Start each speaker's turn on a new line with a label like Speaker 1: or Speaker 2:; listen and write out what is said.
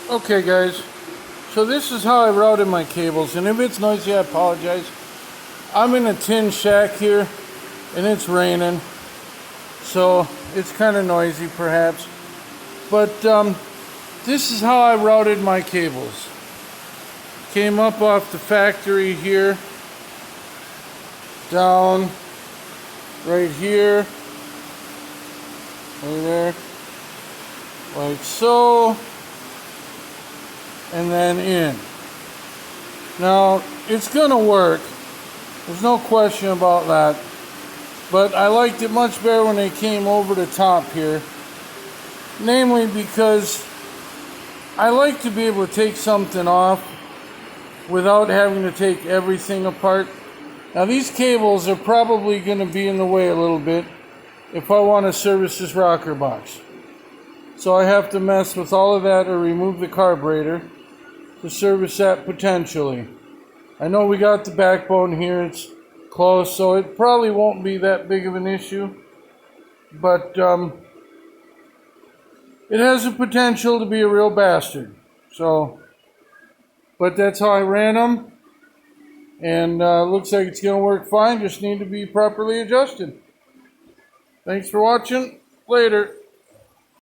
Speaker 1: Okay guys, so this is how I routed my cables, and if it's noisy I apologize. I'm in a tin shack here and it's raining, so it's kind of noisy perhaps, but this is how I routed my cables. Came up off the factory here, down right here, right there, like so, and then in. Now it's gonna work, there's no question about that, but I liked it much better when they came over the top here, namely because I like to be able to take something off without having to take everything apart. Now these cables are probably going to be in the way a little bit if I want to service this rocker box. So I have to mess with all of that or remove the carburetor to service that potentially. I know we got the backbone here, it's close, so it probably won't be that big of an issue, but it has the potential to be a real bastard. So, but that's how I ran them, and looks like it's going to work fine, just need to be properly adjusted. Thanks for watching, later.